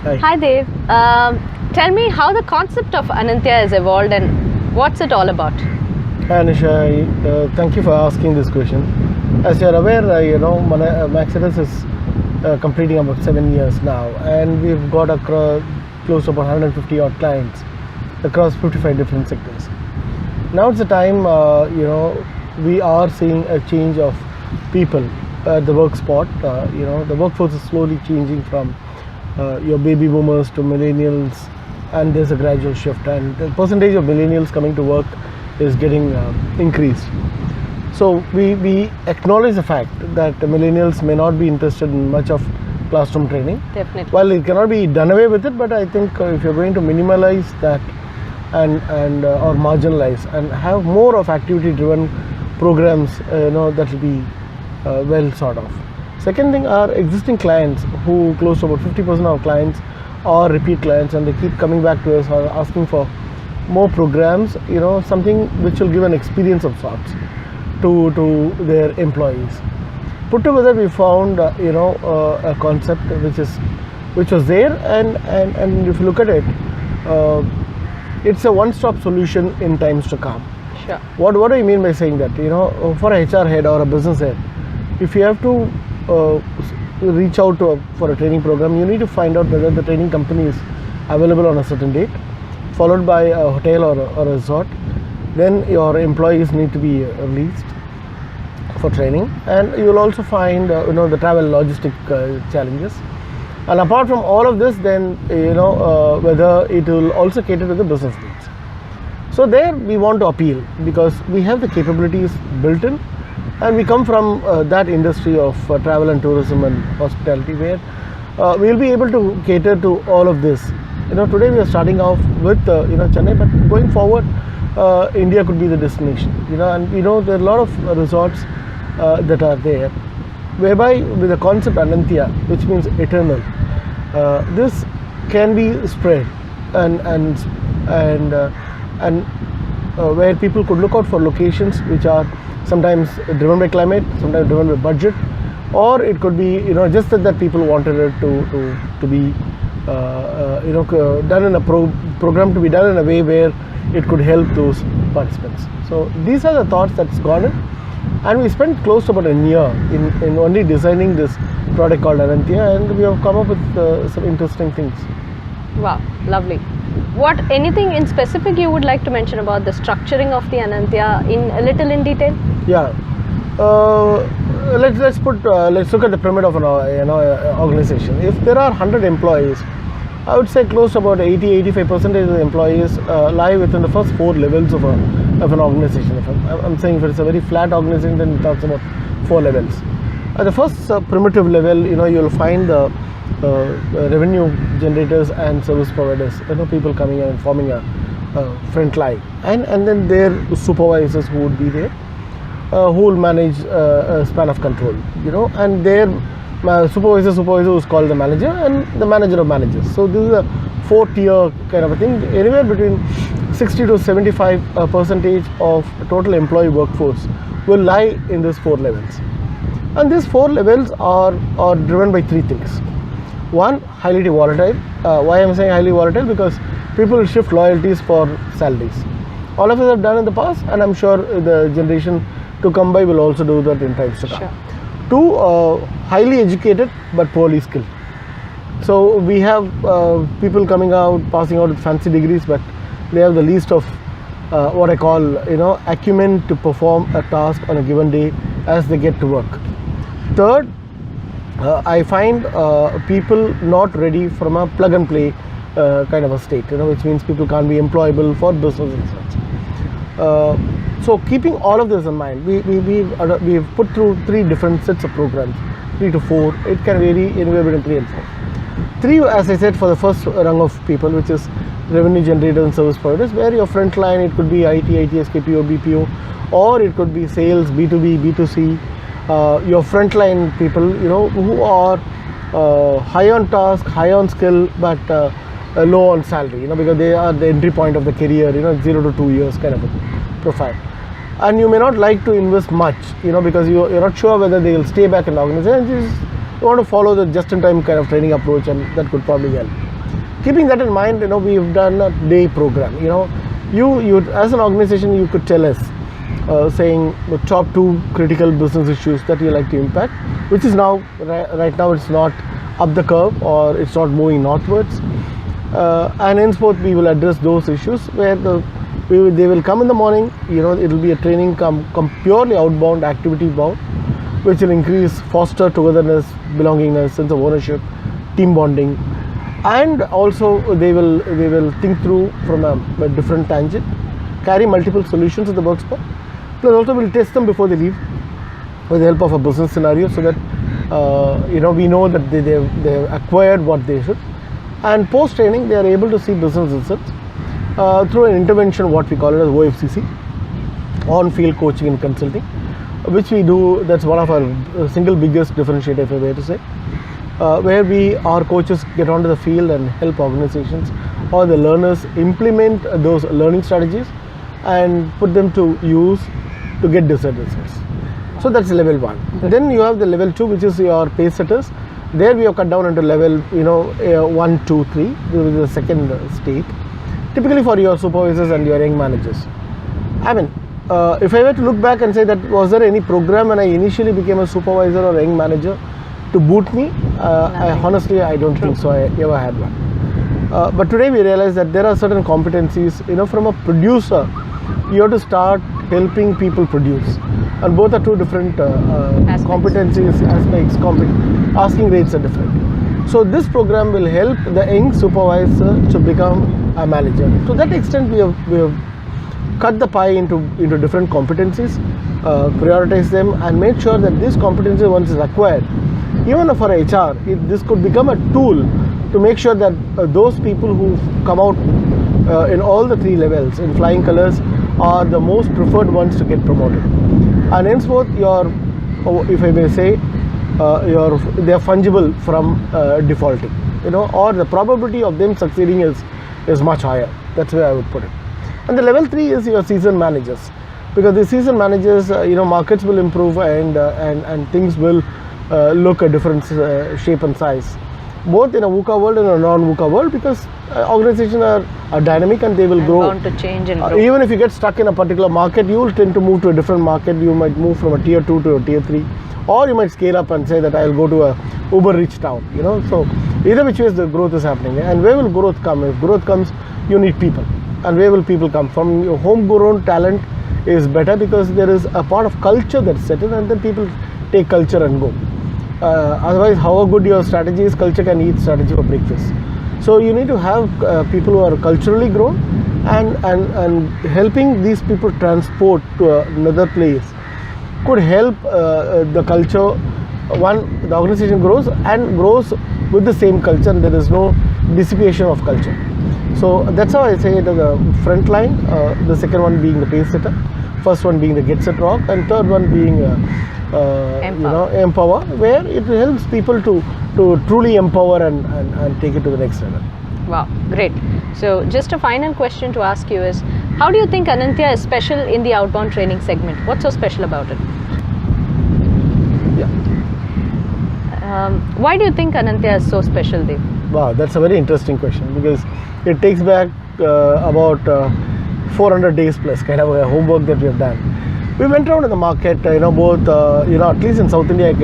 Hi. Hi Dev. Tell me how the concept of Anantya has evolved and what's it all about? Hi Anisha, thank you for asking this question. As you're aware, Maxidus is completing about 7 years now, and we've got across close to about 150 odd clients across 55 different sectors. Now it's the time, we are seeing a change of people at the work spot. The workforce is slowly changing from your baby boomers to millennials, and there's a gradual shift, and the percentage of millennials coming to work is getting increased. So we acknowledge the fact that the millennials may not be interested in much of classroom training. Definitely. Well, it cannot be done away with it, but I think if you're going to minimalize that and or marginalize and have more of activity-driven programs, that will be well sort of. Second thing, our existing clients, who close to about 50% of our clients are repeat clients, and they keep coming back to us or asking for more programs, something which will give an experience of sorts to their employees. Put together, we found a concept which was there, and if you look at it, it's a one-stop solution in times to come. Sure. What do I mean by saying that? For a HR head or a business head, if you have to reach out for a training program, you need to find out whether the training company is available on a certain date, followed by a hotel or a resort. Then your employees need to be released for training, and you will also find the travel logistic challenges. And apart from all of this, then whether it will also cater to the business needs. So there we want to appeal, because we have the capabilities built in, and we come from that industry of travel and tourism and hospitality, where we will be able to cater to all of this. Today we are starting off with Chennai, but going forward, India could be the destination. There are a lot of resorts that are there, whereby with the concept Anantya, which means eternal, this can be spread and where people could look out for locations which are sometimes driven by climate, sometimes driven by budget, or it could be just that people wanted it to be done in a program to be done in a way where it could help those participants. So these are the thoughts that's gone in, and we spent close to about a year in only designing this product called Anantya, and we have come up with some interesting things. Wow, lovely. Anything in specific you would like to mention about the structuring of the Anantya in detail? Yeah. Let's look at the pyramid of an organization. If there are 100 employees, I would say close to about 80-85% of the employees lie within the first 4 levels of an organization. If I'm saying if it's a very flat organization, then it talks about 4 levels. At the first primitive level, you'll find the revenue generators and service providers. People coming in and forming a front line, and then their supervisors who would be there, who will manage a span of control, and their supervisor who's called the manager, and the manager of managers. So this is a 4-tier kind of a thing. Anywhere between 60 to 75% of total employee workforce will lie in these 4 levels, and these 4 levels are driven by 3 things. One, highly volatile. Why I'm saying highly volatile? Because people shift loyalties for salaries. All of us have done in the past, and I'm sure the generation to come by will also do that in times to come. Sure. 2, highly educated but poorly skilled. So we have people coming out, passing out with fancy degrees, but they have the least of what I call acumen to perform a task on a given day as they get to work. Third, I find people not ready from a plug and play kind of a state, which means people can't be employable for business and such. So keeping all of this in mind, we've put through 3 different sets of programs, 3 to 4. It can vary anywhere between 3 and 4. 3, as I said, for the first rung of people, which is revenue generators and service providers, where your front line, it could be IT, ITS, KPO, BPO, or it could be sales, B2B, B2C. Your frontline people, who are high on task, high on skill, but low on salary, because they are the entry point of the career, 0 to 2 years kind of a profile. And you may not like to invest much, because you're not sure whether they will stay back in the organization. You want to follow the just-in-time kind of training approach, and that could probably help. keeping that in mind, we've done a day program. You as an organization, you could tell us, saying the top 2 critical business issues that you like to impact, which is now right now it's not up the curve or it's not moving northwards, and henceforth we will address those issues where they will come in the morning. It will be a training come purely outbound, activity bound, which will foster togetherness, belongingness, sense of ownership, team bonding, and also they will think through from a different tangent, carry multiple solutions in the work spot. Plus also we'll test them before they leave with the help of a business scenario, so that we know that they've acquired what they should, and post training they are able to see business results through an intervention, what we call it as OFCC, on field coaching and consulting, which we do. That's one of our single biggest differentiator, if I were to say, where our coaches get onto the field and help organizations or the learners implement those learning strategies and put them to use to get desired results. So that's level 1. Then you have the level 2, which is your pace setters. There we have cut down into level 1, 2, 3. This is the second state, typically for your supervisors and your young managers. I mean, if I were to look back and say that was there any program when I initially became a supervisor or young manager to boot me, honestly I don't think so. I ever had one. But today we realize that there are certain competencies, from a producer you have to start helping people produce, and both are 2 different competencies, aspects. Asking rates are different. So this program will help the young supervisor to become a manager. To that extent, we have cut the pie into different competencies, prioritize them, and make sure that this competency, once is acquired, even for HR, this could become a tool to make sure that those people who come out in all the 3 levels in flying colors are the most preferred ones to get promoted. And henceforth, if I may say, they are fungible from defaulting, or the probability of them succeeding is much higher. That's where I would put it. And the level 3 is your seasoned managers, because the seasoned managers, markets will improve and things will look a different shape and size, both in a VUCA world and a non-VUCA world, because organizations are dynamic and they will grow. Bound to change and grow. Even if you get stuck in a particular market, you will tend to move to a different market. You might move from a tier 2 to a tier 3, or you might scale up and say that I will go to a uber rich town. So either which ways the growth is happening. And where will growth come? If growth comes, you need people. And where will people come from? Your homegrown talent is better, because there is a part of culture that's set in, and then people take culture and go. Otherwise, however good your strategy is, culture can eat strategy for breakfast. So you need to have people who are culturally grown, and helping these people transport to another place could help the culture. One, the organization grows with the same culture, and there is no dissipation of culture. So that's how I say it as a front line, the second one being the pace setter, first one being the get set rock, and third one being empower, where it helps people to truly empower and take it to the next level. Wow, great. So just a final question to ask you is, how do you think Anantya is special in the outbound training segment? What's so special about it? Yeah. Why do you think Anantya is so special, Dev? Wow, that's a very interesting question, because it takes back about 400 days plus kind of a homework that we have done. We went around in the market, both, at least in South India,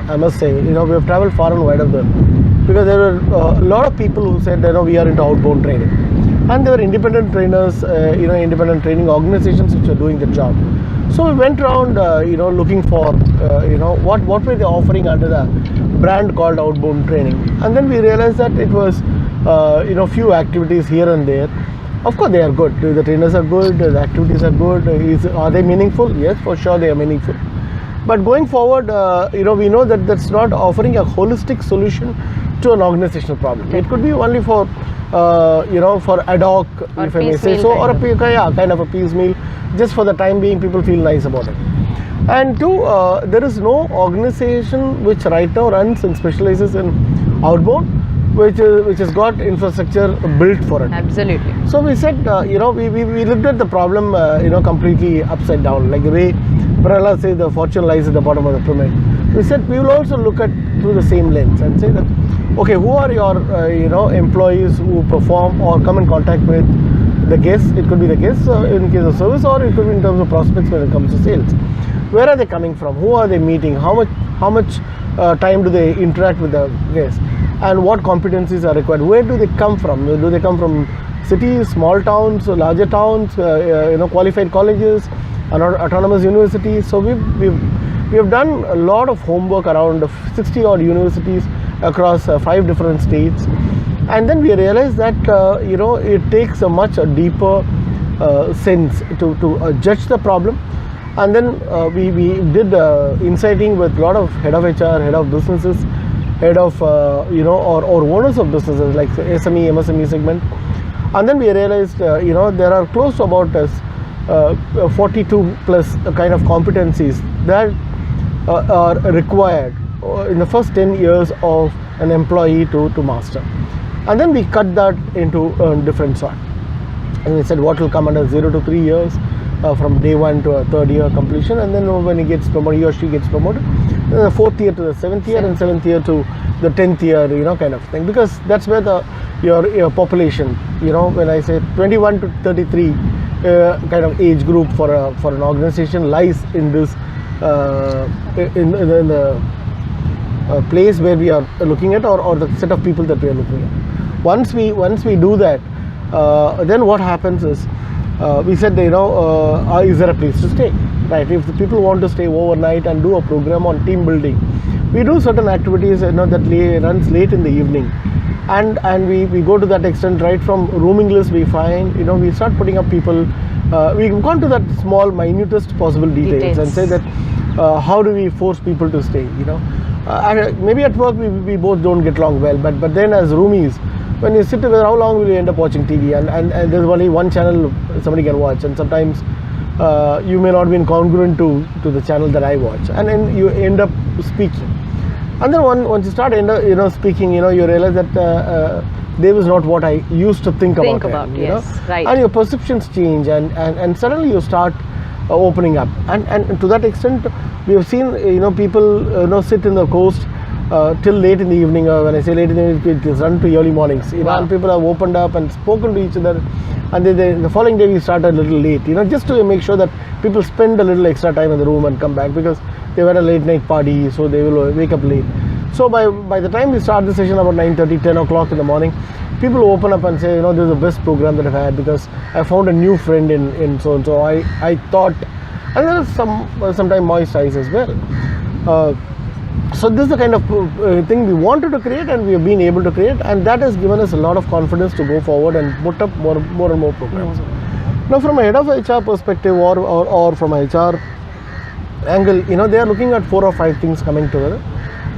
I must say, we have traveled far and wide of the, because there were a lot of people who said, we are into outbound training. And there were independent trainers, independent training organizations which are doing the job. So we went around, looking for, what were they offering under the brand called outbound training. And then we realized that it was, few activities here and there. Of course, they are good. The trainers are good. The activities are good. Are they meaningful? Yes, for sure they are meaningful. But going forward, we know that that's not offering a holistic solution to an organizational problem. It could be only for, for ad hoc, or if I may say so, or kind of a piecemeal. Just for the time being, people feel nice about it. And two, there is no organization which right now runs and specializes in outbound, which has got infrastructure built for it. Absolutely. So we said, we looked at the problem, completely upside down, like the way Prahla says the fortune lies at the bottom of the pyramid. We said we will also look at through the same lens and say that okay, who are your employees who perform or come in contact with the guests? It could be the guests in case of service, or it could be in terms of prospects when it comes to sales. Where are they coming from? Who are they meeting? How much time do they interact with the guests? And what competencies are required? Where do they come from? Do they come from cities, small towns, larger towns, qualified colleges, autonomous universities? So we have done a lot of homework around 60 odd universities across 5 different states, and then we realized that it takes a much deeper sense to judge the problem. And then we did insighting with a lot of head of HR, head of businesses, head of or owners of businesses like SME, MSME segment. And then we realized there are close to about 42 plus kind of competencies that are required in the first 10 years of an employee to master. And then we cut that into different sort. And we said what will come under 0 to 3 years, from day 1 to a 3rd year completion, and then when he gets promoted, he or she gets promoted, the 4th year to the 7th year, and 7th year to the 10th year, kind of thing. Because that's where your population, when I say 21 to 33 kind of age group for an organization lies in this in the place where we are looking at, or the set of people that we are looking at. Once we do that, then what happens is, we said, is there a place to stay, right? If the people want to stay overnight and do a program on team building, we do certain activities that runs late in the evening, and we go to that extent. Right from rooming list we find, we start putting up people, we've gone to that small minutest possible details and say that how do we force people to stay, and maybe at work we both don't get along well, but then as roomies, when you sit together, how long will you end up watching TV? And there's only one channel somebody can watch, and sometimes you may not be congruent to the channel that I watch, and then you end up speaking. And then once you start speaking, you realize that there was not what I used to think about him, yes, right. And your perceptions change, and suddenly you start opening up, and to that extent we have seen people sit in the coast till late in the evening. When I say late in the evening, it is run to early mornings. Wow. And people have opened up and spoken to each other, and then the following day we start a little late, just to make sure that people spend a little extra time in the room and come back, because they were at a late night party, so they will wake up late. So by the time we start the session about 9:30, 10 o'clock in the morning, people open up and say, this is the best program that I've had, because I found a new friend in so and so. I thought, and there is sometimes moist eyes as well. So this is the kind of thing we wanted to create, and we have been able to create, and that has given us a lot of confidence to go forward and put up more and more programs. Now, from a head of HR perspective, or from a HR angle, they are looking at 4 or 5 things coming together: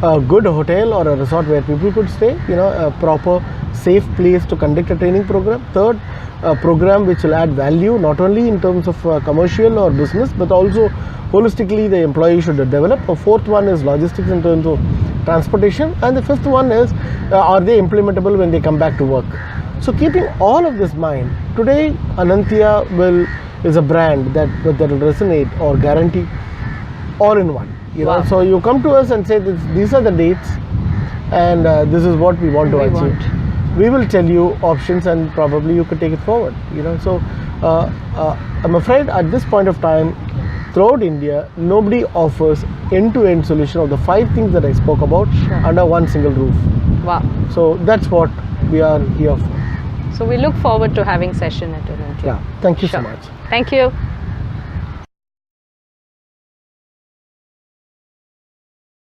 a good hotel or a resort where people could stay, a proper safe place to conduct a training program. Third, a program which will add value not only in terms of commercial or business, but also holistically the employee should develop. A fourth one is logistics in terms of transportation, and the fifth one is are they implementable when they come back to work. So keeping all of this in mind, today Ananthia is a brand that will resonate or guarantee all in one. Wow. So you come to us and say these are the dates, and this is what we want to achieve. We will tell you options, and probably you could take it forward. So I'm afraid at this point of time, throughout India, nobody offers end-to-end solution of the 5 things that I spoke about under one single roof. Wow. So that's what we are here for. So we look forward to having session at Ananthia. Yeah. Thank you so much. Thank you.